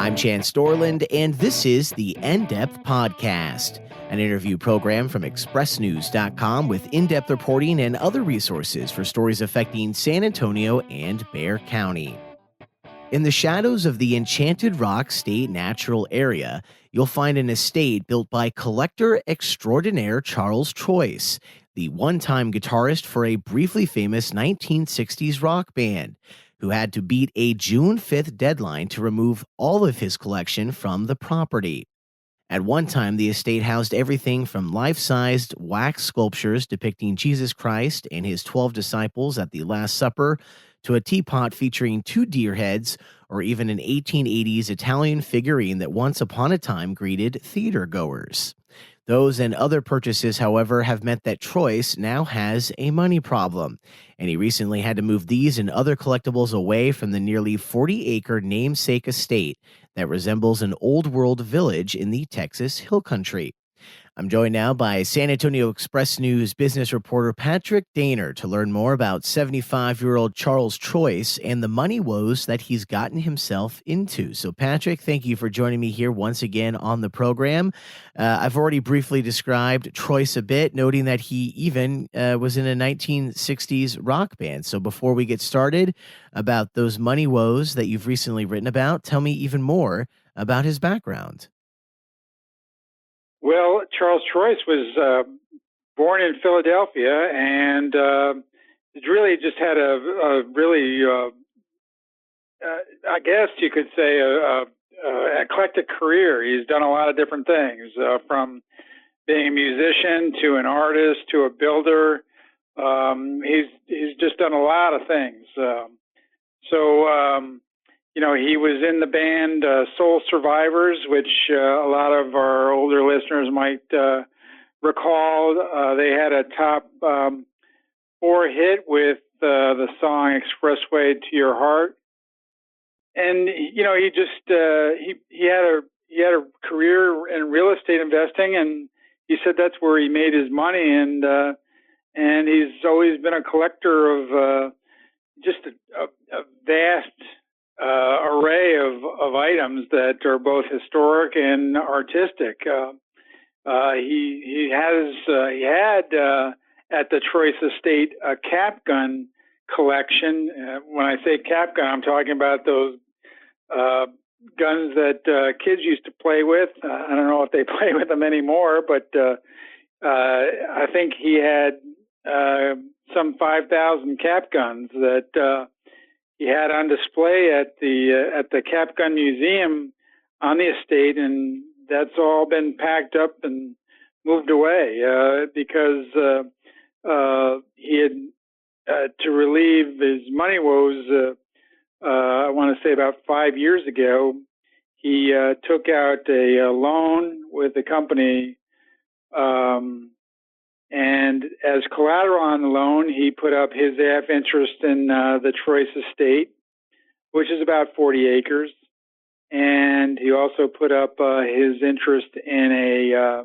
I'm Chance Dorland, and this is the In-Depth Podcast, an interview program from ExpressNews.com with in-depth reporting and other resources for stories affecting San Antonio and Bexar County. In the shadows of the Enchanted Rock State Natural Area, you'll find an estate built by collector extraordinaire Charles Choice, the one-time guitarist for a briefly famous 1960s rock band, who had to beat a June 5th deadline to remove all of his collection from the property. At one time, the estate housed everything from life-sized wax sculptures depicting Jesus Christ and his 12 disciples at the Last Supper, to a teapot featuring two deer heads, or even an 1880s Italian figurine that once upon a time greeted theater goers. Those and other purchases, however, have meant that Choice now has a money problem, and he recently had to move these and other collectibles away from the nearly 40-acre namesake estate that resembles an old-world village in the Texas Hill Country. I'm joined now by San Antonio Express News business reporter Patrick Daner to learn more about 75-year-old Charles Choice and the money woes that he's gotten himself into. So, Patrick, thank you for joining me here once again on the program. I've already briefly described Choice a bit, noting that he even was in a 1960s rock band. So before we get started about those money woes that you've recently written about, tell me even more about his background. Well, Charles Choice was born in Philadelphia, and really just had a really, I guess you could say, a eclectic career. He's done a lot of different things, from being a musician to an artist to a builder. He's just done a lot of things. He was in the band Soul Survivors, which a lot of our older listeners might recall. They had a top 4 hit with the song Expressway to Your Heart. And, he just, he had a career in real estate investing, and he said that's where he made his money. And he's always been a collector of just a vast array of items that are both historic and artistic. He had at the Choice Estate a cap gun collection. When I say cap gun, I'm talking about those guns that kids used to play with. I don't know if they play with them anymore, but I think he had some 5,000 cap guns that he had on display at the Cap Gun Museum on the estate, and that's all been packed up and moved away because he had to relieve his money woes. I want to say about 5 years ago, he took out a loan with the company. And as collateral on the loan, he put up his half interest in the Choice Estate, which is about 40 acres. And he also put up his interest in a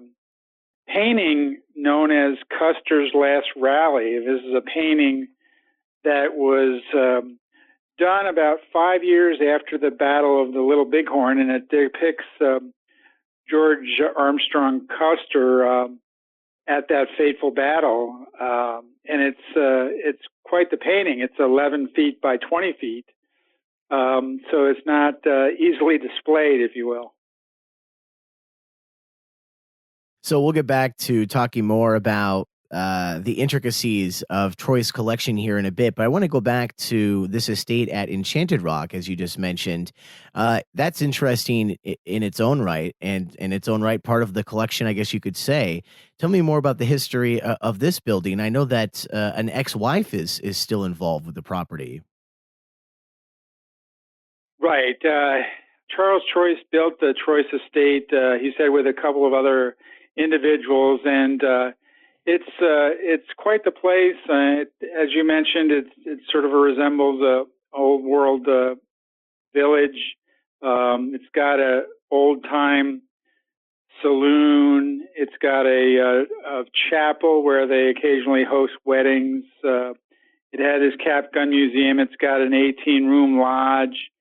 painting known as Custer's Last Rally. This is a painting that was done about 5 years after the Battle of the Little Bighorn, and it depicts George Armstrong Custer at that fateful battle, and it's quite the painting. It's 11 feet by 20 feet, so it's not easily displayed, if you will. So we'll get back to talking more about the intricacies of Troy's collection here in a bit, but I want to go back to this estate at Enchanted Rock, as you just mentioned. That's interesting in its own right, and in its own right, part of the collection, I guess you could say. Tell me more about the history of this building. I know that an ex-wife is still involved with the property. Right. Charles Choice built the Choice Estate, he said, with a couple of other individuals, and it's quite the place. As you mentioned, it sort of resembles a old world village. It's got a old time saloon. It's got a chapel where they occasionally host weddings. It had his Cap Gun Museum. It's got an 18-room lodge.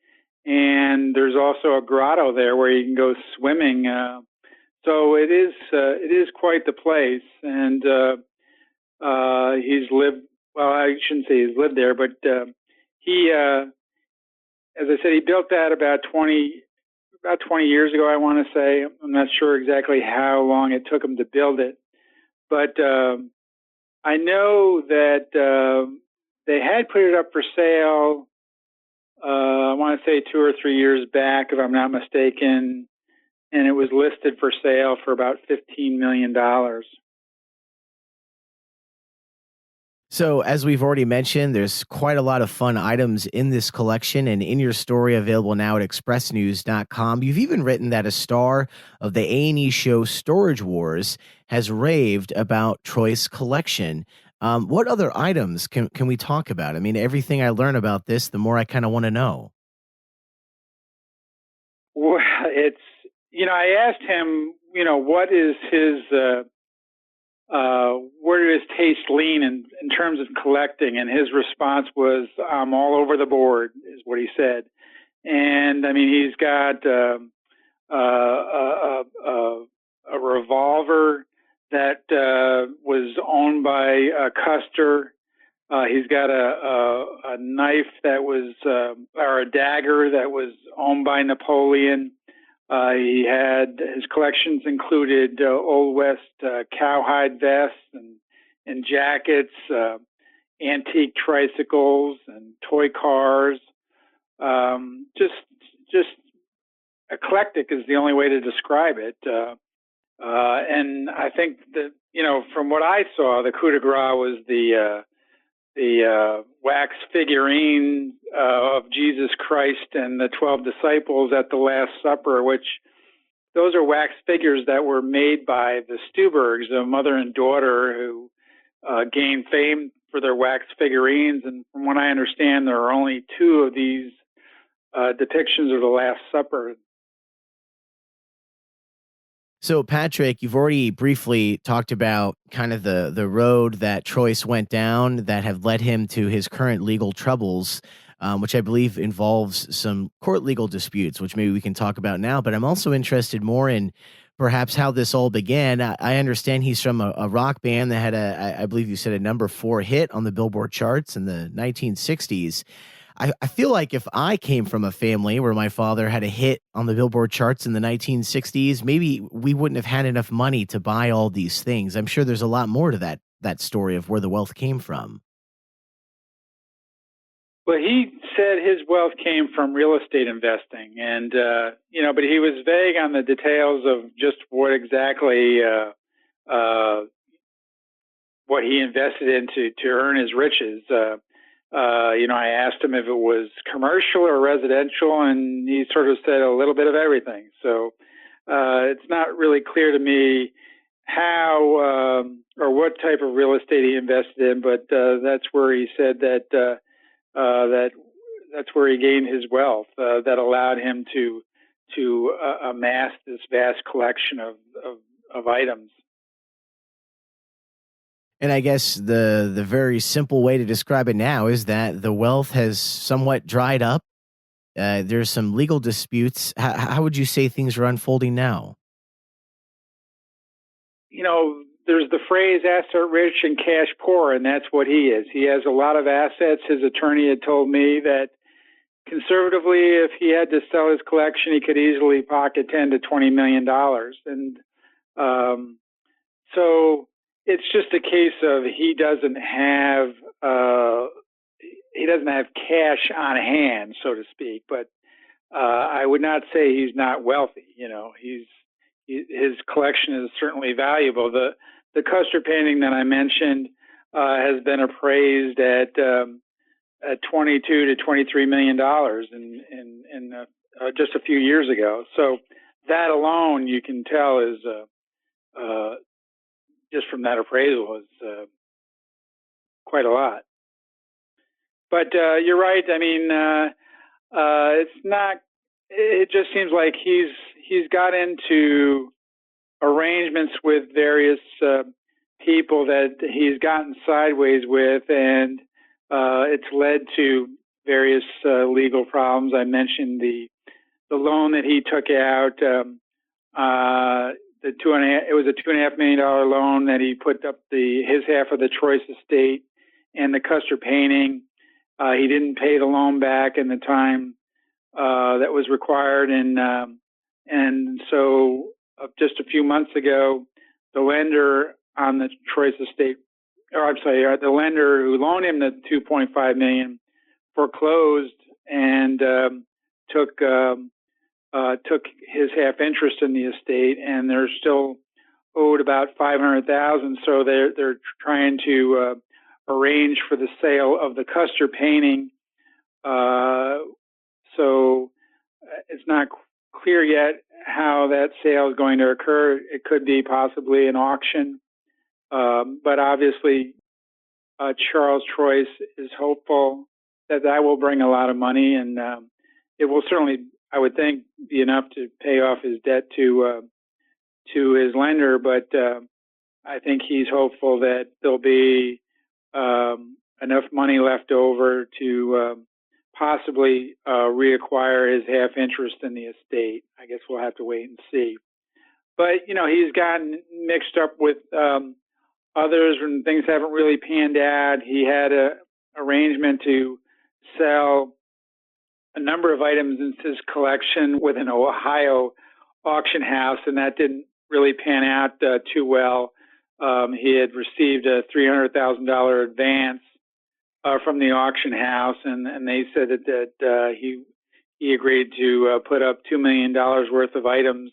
and there's also a grotto there where you can go swimming. So it is quite the place, and he's lived. Well, I shouldn't say he's lived there, but he, as I said, he built that about 20 years ago. I want to say. I'm not sure exactly how long it took him to build it, but I know that they had put it up for sale. I want to say 2 or 3 years back, if I'm not mistaken, and it was listed for sale for about $15 million. So, as we've already mentioned, there's quite a lot of fun items in this collection and in your story available now at expressnews.com. You've even written that a star of the A&E show Storage Wars has raved about Troy's collection. What other items can we talk about? I mean, everything I learn about this, the more I kind of want to know. Well, it's, I asked him, what is his, where did his taste lean in terms of collecting? And his response was, I'm all over the board, is what he said. And I mean, he's got a revolver that was owned by Custer. He's got a knife that was, or a dagger that was owned by Napoleon. He had, his collections included Old West cowhide vests and jackets, antique tricycles and toy cars. Just eclectic is the only way to describe it. And I think that, from what I saw, the coup de grace was the wax figurine of Jesus Christ and the 12 disciples at the Last Supper, which those are wax figures that were made by the Stubergs, a mother and daughter who gained fame for their wax figurines. And from what I understand, there are only 2 of these depictions of the Last Supper. So, Patrick, you've already briefly talked about kind of the road that Troyes went down that have led him to his current legal troubles, which I believe involves some court legal disputes, which maybe we can talk about now. But I'm also interested more in perhaps how this all began. I understand he's from a rock band that had I believe you said a number 4 hit on the Billboard charts in the 1960s. I feel like if I came from a family where my father had a hit on the Billboard charts in the 1960s, maybe we wouldn't have had enough money to buy all these things. I'm sure there's a lot more to that story of where the wealth came from. Well, he said his wealth came from real estate investing, and but he was vague on the details of just what exactly what he invested in to earn his riches. I asked him if it was commercial or residential, and he sort of said a little bit of everything. So it's not really clear to me how or what type of real estate he invested in, but that's where he said that that's where he gained his wealth that allowed him to amass this vast collection of items. And I guess the very simple way to describe it now is that the wealth has somewhat dried up. There's some legal disputes. How would you say things are unfolding now? There's the phrase asset rich and cash poor, and that's what he is. He has a lot of assets. His attorney had told me that conservatively, if he had to sell his collection, he could easily pocket $10 to $20 million. And so it's just a case of he doesn't have cash on hand, so to speak. But I would not say he's not wealthy. His collection is certainly valuable. The Custer painting that I mentioned has been appraised at $22 to $23 million in just a few years ago. So that alone, you can tell, is just from that appraisal is quite a lot. But you're right. I mean, it's not. It just seems like he's got into arrangements with various people that he's gotten sideways with, and it's led to various legal problems. I mentioned the loan that he took out. It was a $2.5 million loan that he put up his half of the Trois estate and the Custer painting. He didn't pay the loan back in the time that was required, and so just a few months ago, the lender on the Trois estate, the lender who loaned him the $2.5 million foreclosed and took his half interest in the estate, and they're still owed about $500,000. So they're trying to arrange for the sale of the Custer painting. So it's not clear yet how that sale is going to occur. It could be possibly an auction, but obviously Charles Trois is hopeful that will bring a lot of money, and it will certainly, I would think, be enough to pay off his debt to his lender. But I think he's hopeful that there'll be enough money left over to possibly reacquire his half interest in the estate. I guess we'll have to wait and see. But he's gotten mixed up with others when things haven't really panned out. He had a arrangement to sell a number of items in his collection with an Ohio auction house, and that didn't really pan out too well. He had received a $300,000 advance from the auction house, and they said that he agreed to put up $2 million worth of items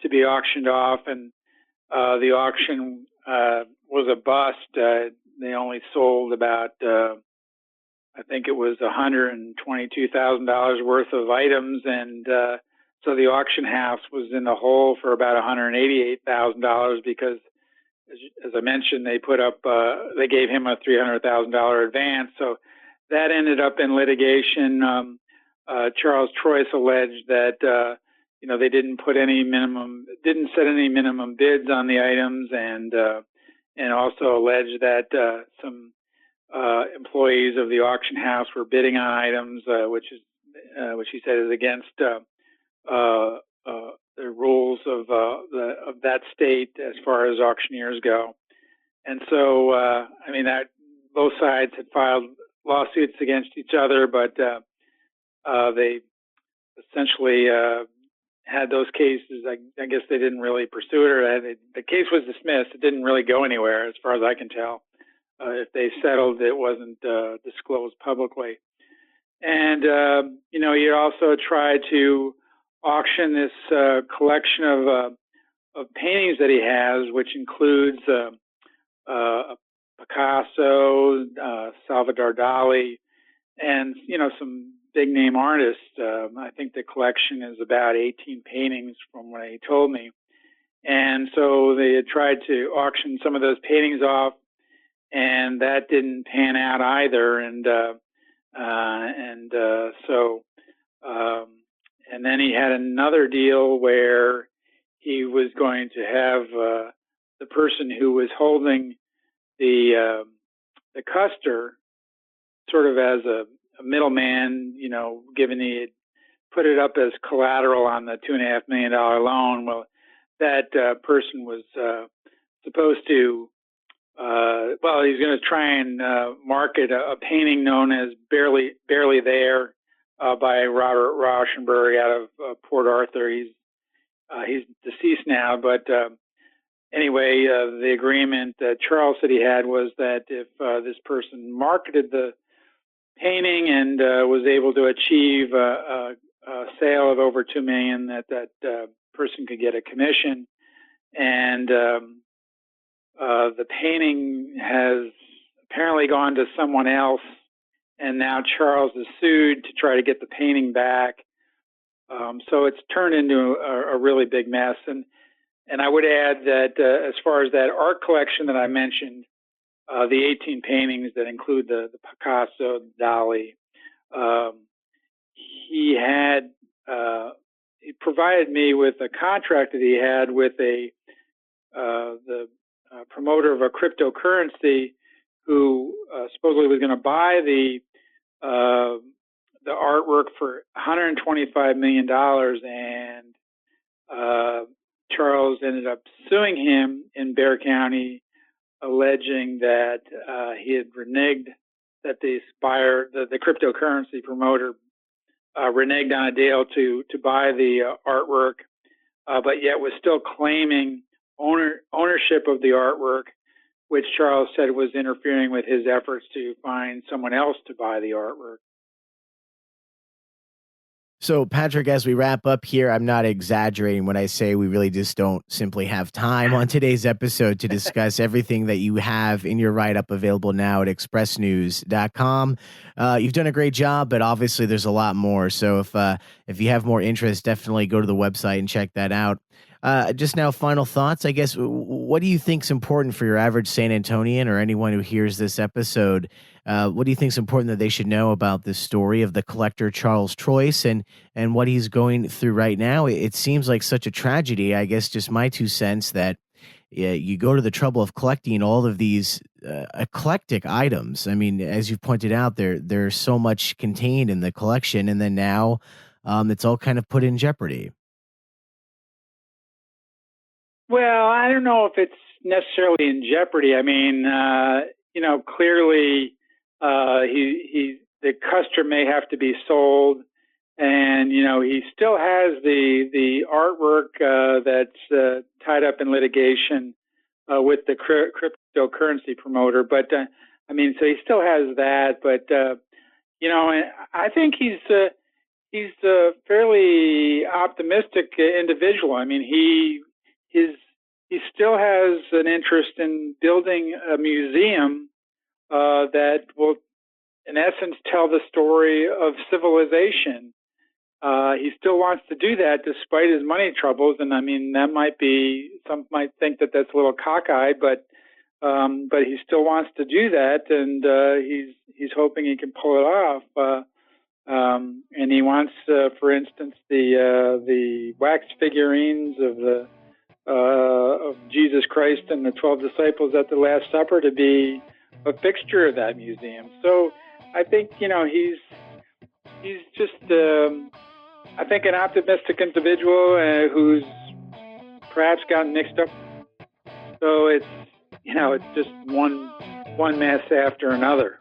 to be auctioned off, and the auction was a bust. They only sold about I think it was $122,000 worth of items, and so the auction house was in the hole for about $188,000 because, as I mentioned, they gave him a $300,000 advance. So that ended up in litigation. Charles Trois alleged that they didn't set any minimum bids on the items, and also alleged that some employees of the auction house were bidding on items, which he said is against the rules of that state as far as auctioneers go. And so, that both sides had filed lawsuits against each other, but they essentially had those cases. I guess they didn't really pursue it, or the case was dismissed. It didn't really go anywhere, as far as I can tell. If they settled, it wasn't disclosed publicly. And, he also tried to auction this collection of paintings that he has, which includes Picasso, Salvador Dali, and, some big name artists. I think the collection is about 18 paintings from what he told me. And so they had tried to auction some of those paintings off, and that didn't pan out either. And then he had another deal where he was going to have the person who was holding the Custer sort of as a middleman, given he had put it up as collateral on the $2.5 million loan. Well, that person was supposed to he's going to try and market a painting known as Barely There by Robert Rauschenberg out of Port Arthur. He's deceased now, but anyway, the agreement that Charles said he had was that if this person marketed the painting and was able to achieve a sale of over $2 million, that person could get a commission. And the painting has apparently gone to someone else, and now Charles is sued to try to get the painting back. So it's turned into a really big mess. And I would add that as far as that art collection that I mentioned, the 18 paintings that include the Picasso, Dali, he provided me with a contract that he had with the promoter of a cryptocurrency who supposedly was going to buy the the artwork for $125 million, and Charles ended up suing him in Bexar County, alleging that he had reneged, that the buyer, the cryptocurrency promoter, reneged on a deal to buy the artwork, but yet was still claiming ownership of the artwork, which Charles said was interfering with his efforts to find someone else to buy the artwork. So, Patrick, as we wrap up here, I'm not exaggerating when I say we really just don't simply have time on today's episode to discuss everything that you have in your write-up available now at expressnews.com. You've done a great job, but obviously there's a lot more. So if you have more interest, definitely go to the website and check that out. Just now, final thoughts, I guess. What do you think is important for your average San Antonian or anyone who hears this episode? What do you think is important that they should know about this story of the collector Charles Trois and what he's going through right now? It seems like such a tragedy. I guess just my 2 cents that you go to the trouble of collecting all of these eclectic items. I mean, as you've pointed out, there's so much contained in the collection, and then now it's all kind of put in jeopardy. Well, I don't know if it's necessarily in jeopardy. I mean, clearly the customer may have to be sold, and he still has the artwork that's tied up in litigation with the cryptocurrency promoter. But so he still has that. But I think he's a fairly optimistic individual. I mean, he still has an interest in building a museum that will, in essence, tell the story of civilization. He still wants to do that despite his money troubles, and that might be, some might think that that's a little cockeyed, but he still wants to do that, and he's hoping he can pull it off. And he wants, for instance, the wax figurines of Jesus Christ and the 12 disciples at the Last Supper to be a fixture of that museum. So I think he's just I think an optimistic individual who's perhaps gotten mixed up. So it's just one mess after another.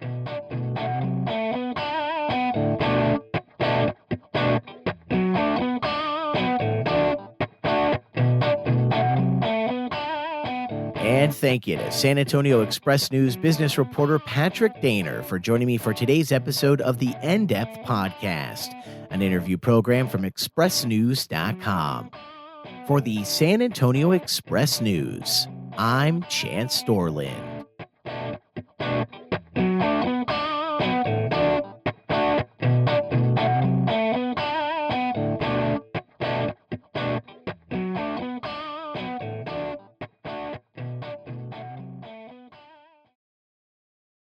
And thank you to San Antonio Express News business reporter Patrick Daner for joining me for today's episode of the In-Depth Podcast, an interview program from expressnews.com. For the San Antonio Express News, I'm Chance Storlin.